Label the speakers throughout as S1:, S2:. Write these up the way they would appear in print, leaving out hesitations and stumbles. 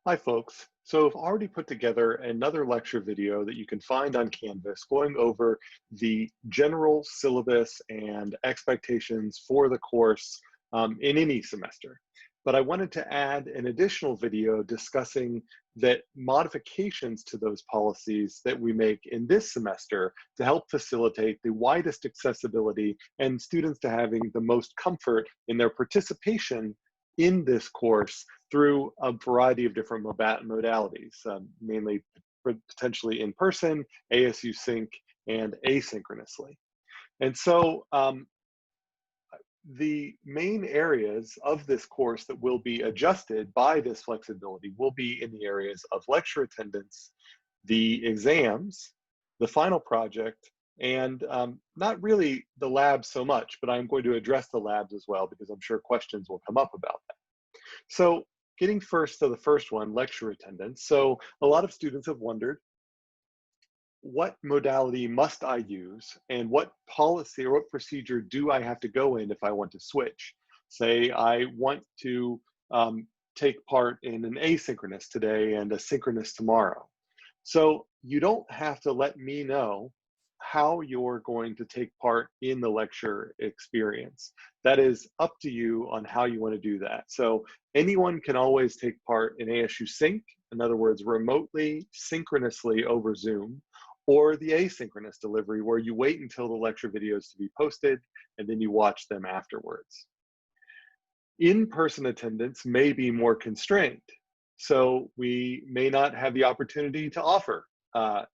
S1: Hi, folks. So I've already put together another lecture video that you can find on Canvas going over the general syllabus and expectations for the course in any semester. But I wanted to add an additional video discussing that modifications to those policies that we make in this semester to help facilitate the widest accessibility and students to having the most comfort in their participation in this course through a variety of different modalities, mainly potentially in person, ASU-Sync, and asynchronously. And so the main areas of this course that will be adjusted by this flexibility will be in the areas of lecture attendance, the exams, the final project, and not really the labs so much, but I'm going to address the labs as well because I'm sure questions will come up about that. So getting first to the first one, lecture attendance. So a lot of students have wondered, what modality must I use and what policy or what procedure do I have to go in if I want to switch? Say I want to take part in an asynchronous today and a synchronous tomorrow. So you don't have to let me know how you're going to take part in the lecture experience. That is up to you on how you want to do that. So anyone can always take part in ASU Sync, in other words, remotely, synchronously over Zoom, or the asynchronous delivery where you wait until the lecture videos to be posted and then you watch them afterwards. In-person attendance may be more constrained. So we may not have the opportunity to offer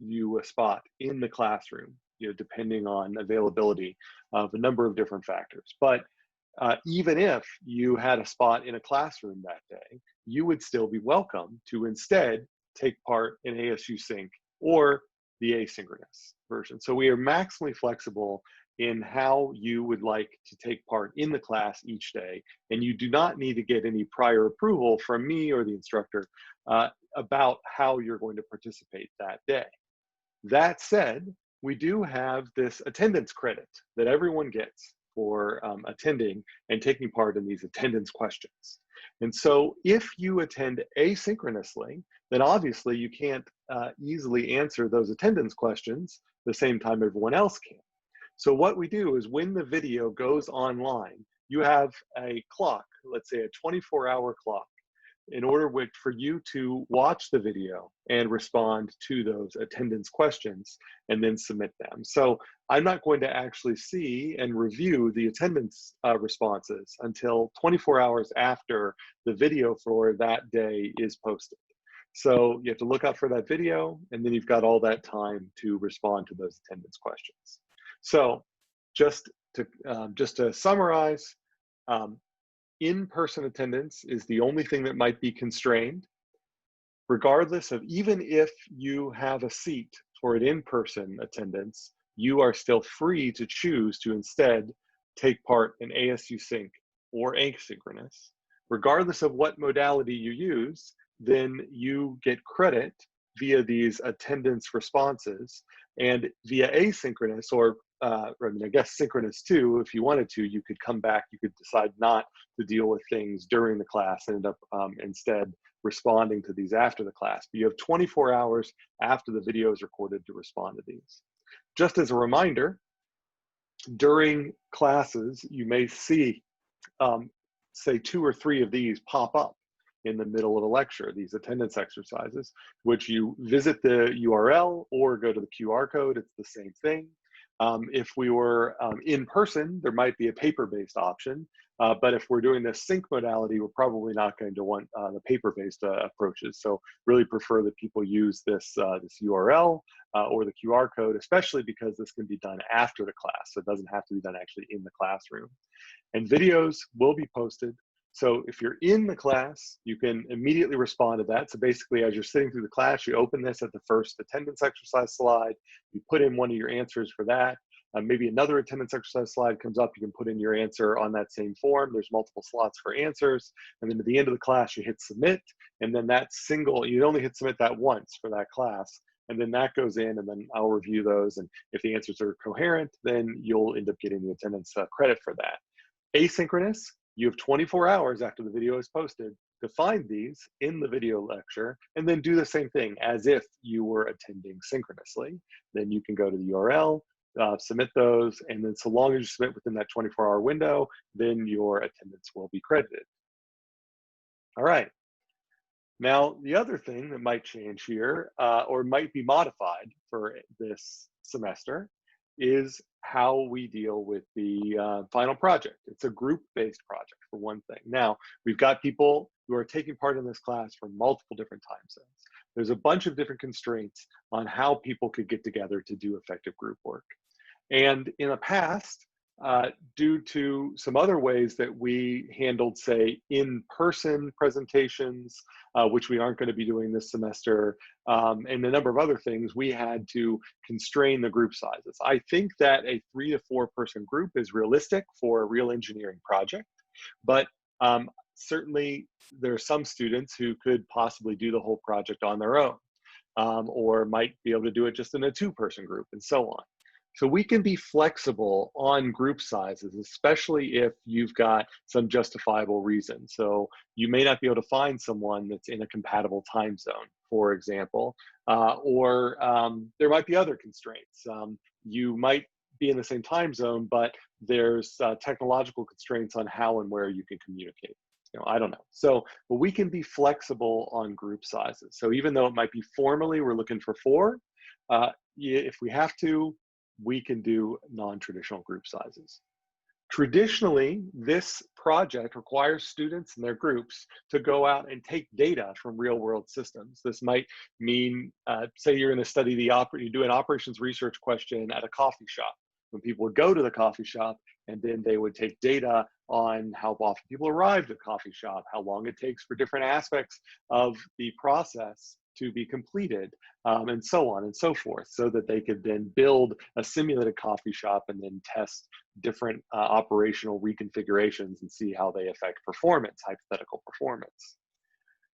S1: you a spot in the classroom, depending on availability of a number of different factors. But even if you had a spot in a classroom that day, you would still be welcome to instead take part in ASU Sync or the asynchronous version. So we are maximally flexible in how you would like to take part in the class each day. And you do not need to get any prior approval from me or the instructor about how you're going to participate that day. That said, we do have this attendance credit that everyone gets for attending and taking part in these attendance questions. And so if you attend asynchronously, then obviously you can't easily answer those attendance questions the same time everyone else can. So what we do is when the video goes online, you have a clock, let's say a 24-hour clock, in order for you to watch the video and respond to those attendance questions and then submit them. So I'm not going to actually see and review the attendance responses until 24 hours after the video for that day is posted. So you have to look out for that video, and then you've got all that time to respond to those attendance questions. So just to summarize, in-person attendance is the only thing that might be constrained, regardless of even if you have a seat for an in-person attendance, you are still free to choose to instead take part in ASU Sync or asynchronous. Regardless of what modality you use, then you get credit via these attendance responses, and via asynchronous, or I guess synchronous too, if you wanted to, you could come back, you could decide not to deal with things during the class and end up instead responding to these after the class. But you have 24 hours after the video is recorded to respond to these. Just as a reminder, during classes, you may see, say, 2 or 3 of these pop up in the middle of a lecture, these attendance exercises, which you visit the URL or go to the QR code, it's the same thing. If we were in person, there might be a paper-based option, but if we're doing this sync modality, we're probably not going to want the paper-based approaches. So really prefer that people use this URL or the QR code, especially because this can be done after the class, so it doesn't have to be done actually in the classroom. And videos will be posted. So if you're in the class, you can immediately respond to that. So basically, as you're sitting through the class, you open this at the first attendance exercise slide, you put in one of your answers for that. Maybe another attendance exercise slide comes up, you can put in your answer on that same form. There's multiple slots for answers. And then at the end of the class, you hit submit. And then that single, you only hit submit that once for that class. And then that goes in, and then I'll review those. And if the answers are coherent, then you'll end up getting the attendance credit for that. Asynchronous, You have 24 hours after the video is posted to find these in the video lecture, and then do the same thing as if you were attending synchronously. Then you can go to the URL, submit those, and then so long as you submit within that 24-hour window, then your attendance will be credited. All right. Now, the other thing that might change here, or might be modified for this semester, is how we deal with the final project. It's a group-based project, for one thing. Now, we've got people who are taking part in this class from multiple different time zones. There's a bunch of different constraints on how people could get together to do effective group work. And in the past, due to some other ways that we handled, say, in-person presentations, which we aren't going to be doing this semester, and a number of other things, we had to constrain the group sizes. I think that a 3 to 4 person group is realistic for a real engineering project, but certainly there are some students who could possibly do the whole project on their own, or might be able to do it just in a 2-person group, and so on. So we can be flexible on group sizes, especially if you've got some justifiable reason. So you may not be able to find someone that's in a compatible time zone, for example, or there might be other constraints. You might be in the same time zone, but there's technological constraints on how and where you can communicate. I don't know. So, but we can be flexible on group sizes. So even though it might be formally we're looking for 4, if we have to, we can do non-traditional group sizes. Traditionally, this project requires students and their groups to go out and take data from real-world systems. This might mean, say you're going to study you do an operations research question at a coffee shop. When people would go to the coffee shop, and then they would take data on how often people arrived at the coffee shop, how long it takes for different aspects of the process to be completed, and so on and so forth, so that they could then build a simulated coffee shop and then test different operational reconfigurations and see how they affect performance, hypothetical performance.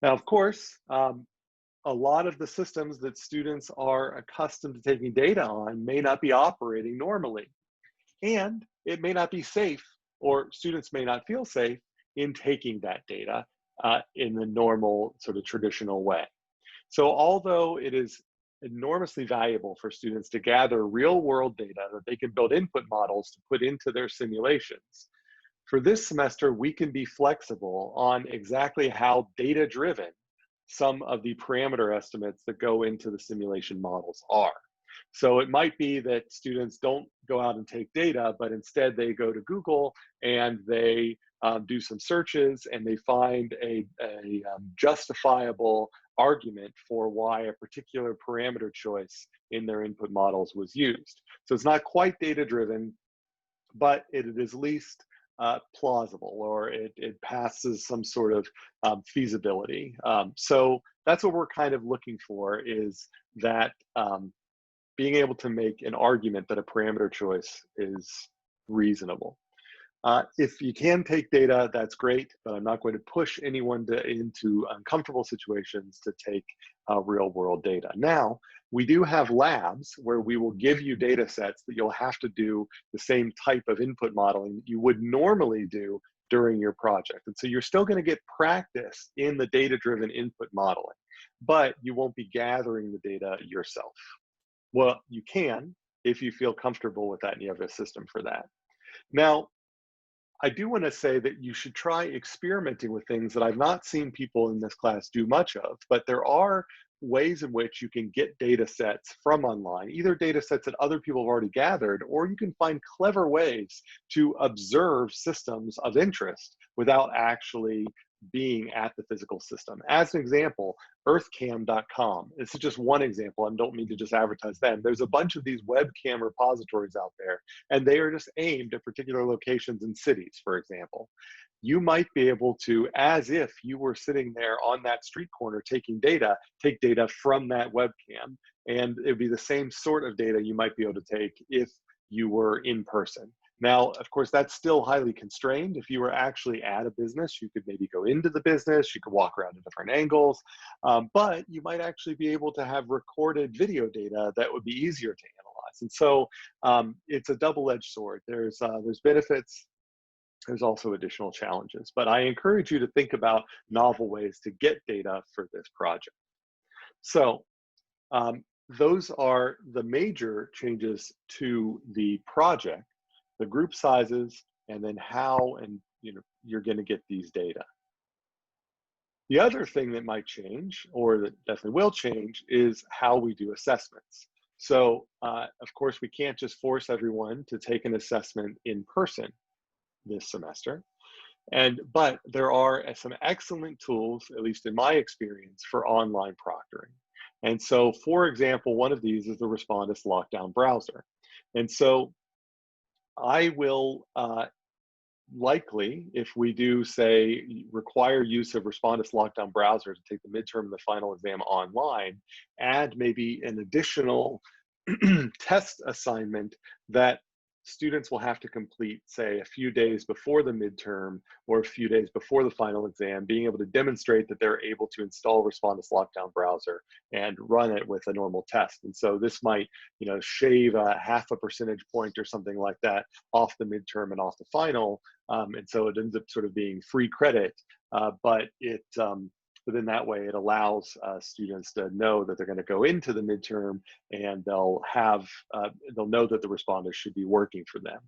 S1: Now, of course, a lot of the systems that students are accustomed to taking data on may not be operating normally, and it may not be safe, or students may not feel safe in taking that data in the normal sort of traditional way. So although it is enormously valuable for students to gather real world data that they can build input models to put into their simulations, for this semester, we can be flexible on exactly how data driven some of the parameter estimates that go into the simulation models are. So it might be that students don't go out and take data, but instead they go to Google and they do some searches and they find a justifiable argument for why a particular parameter choice in their input models was used. So it's not quite data driven, but it is at least plausible, or it passes some sort of feasibility. So that's what we're kind of looking for, is that being able to make an argument that a parameter choice is reasonable. If you can take data, that's great, but I'm not going to push anyone into uncomfortable situations to take real world data. Now, we do have labs where we will give you data sets that you'll have to do the same type of input modeling that you would normally do during your project. And so you're still going to get practice in the data-driven input modeling, but you won't be gathering the data yourself. Well, you can if you feel comfortable with that and you have a system for that. Now, I do want to say that you should try experimenting with things that I've not seen people in this class do much of, but there are ways in which you can get data sets from online, either data sets that other people have already gathered, or you can find clever ways to observe systems of interest without actually being at the physical system. As an example, earthcam.com. This is just one example. I don't mean to just advertise them. There's a bunch of these webcam repositories out there, and they are just aimed at particular locations in cities, for example. You might be able to, as if you were sitting there on that street corner taking data, take data from that webcam, and it'd be the same sort of data you might be able to take if you were in person. Now, of course, that's still highly constrained. If you were actually at a business, you could maybe go into the business, you could walk around at different angles, but you might actually be able to have recorded video data that would be easier to analyze. And so it's a double-edged sword. There's benefits there's also additional challenges. But I encourage you to think about novel ways to get data for this project. So those are the major changes to the project, the group sizes, and then how and you're going to get these data. The other thing that might change, or that definitely will change, is how we do assessments. So, of course, we can't just force everyone to take an assessment in person this semester. But there are some excellent tools, at least in my experience, for online proctoring. And so, for example, one of these is the Respondus Lockdown Browser. And so I will likely, if we do say require use of Respondus Lockdown Browser to take the midterm and the final exam online, add maybe an additional test assignment that students will have to complete, say, a few days before the midterm or a few days before the final exam, being able to demonstrate that they're able to install Respondus Lockdown Browser and run it with a normal test. And so this might, shave a half a percentage point or something like that off the midterm and off the final. And so it ends up sort of being free credit, but in that way, it allows students to know that they're going to go into the midterm and they'll know that the Respondus should be working for them.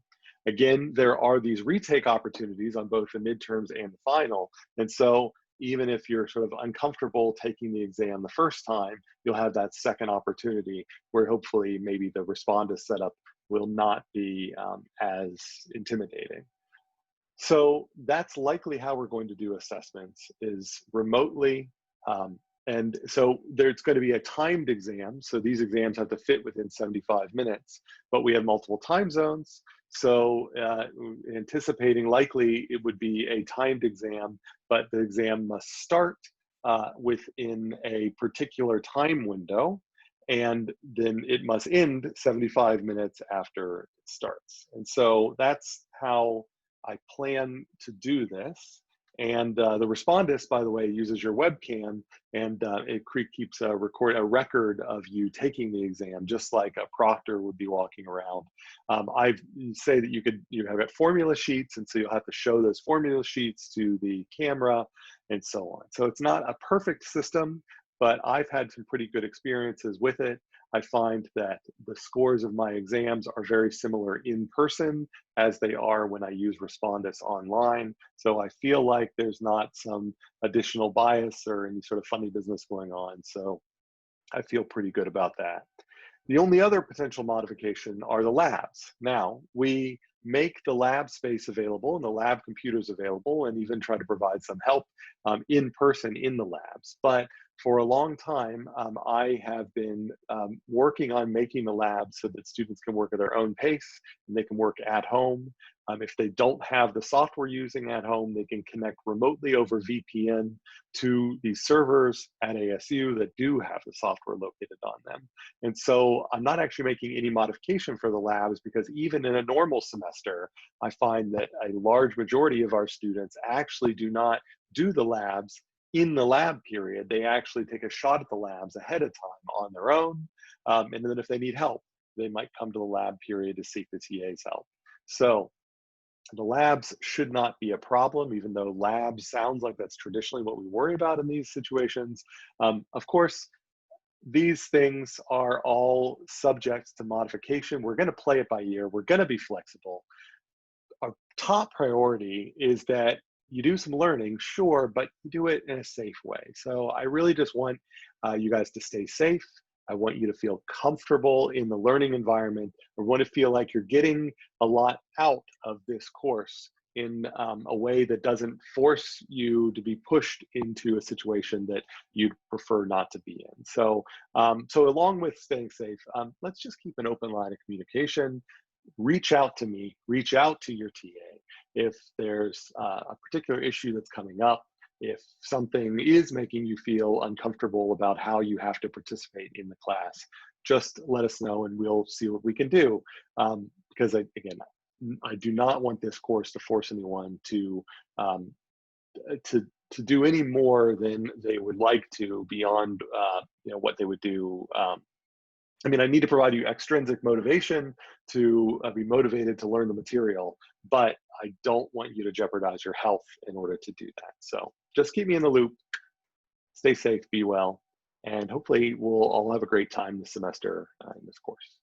S1: Again, there are these retake opportunities on both the midterms and the final. And so even if you're sort of uncomfortable taking the exam the first time, you'll have that second opportunity where hopefully maybe the Respondus setup will not be as intimidating. So that's likely how we're going to do assessments, is remotely. And so there's going to be a timed exam. So these exams have to fit within 75 minutes, but we have multiple time zones. So anticipating likely it would be a timed exam, but the exam must start within a particular time window, and then it must end 75 minutes after it starts. And so that's how I plan to do this. And the Respondus, by the way, uses your webcam, and it keeps a record of you taking the exam, just like a proctor would be walking around. I say that you have formula sheets, and so you'll have to show those formula sheets to the camera and so on. So it's not a perfect system, but I've had some pretty good experiences with it. I find that the scores of my exams are very similar in person as they are when I use Respondus online. So I feel like there's not some additional bias or any sort of funny business going on. So I feel pretty good about that. The only other potential modification are the labs. Now, we make the lab space available and the lab computers available, and even try to provide some help in person in the labs. But for a long time, I have been working on making the labs so that students can work at their own pace and they can work at home. If they don't have the software using at home, they can connect remotely over VPN to the servers at ASU that do have the software located on them. And so I'm not actually making any modification for the labs, because even in a normal semester, I find that a large majority of our students actually do not do the labs in the lab period. They actually take a shot at the labs ahead of time on their own. And then if they need help, they might come to the lab period to seek the TA's help. So the labs should not be a problem, even though labs sounds like that's traditionally what we worry about in these situations. Of course, these things are all subject to modification. We're going to play it by ear. We're going to be flexible. Our top priority is that you do some learning, sure, but you do it in a safe way. So I really just want you guys to stay safe. I want you to feel comfortable in the learning environment. I want to feel like you're getting a lot out of this course in a way that doesn't force you to be pushed into a situation that you'd prefer not to be in. So, so along with staying safe, let's just keep an open line of communication. Reach out to me, reach out to your TA. If there's a particular issue that's coming up, if something is making you feel uncomfortable about how you have to participate in the class, just let us know and we'll see what we can do. Because again, I do not want this course to force anyone to do any more than they would like to beyond what they would do. I mean, I need to provide you extrinsic motivation to be motivated to learn the material, but I don't want you to jeopardize your health in order to do that. So just keep me in the loop, stay safe, be well, and hopefully we'll all have a great time this semester in this course.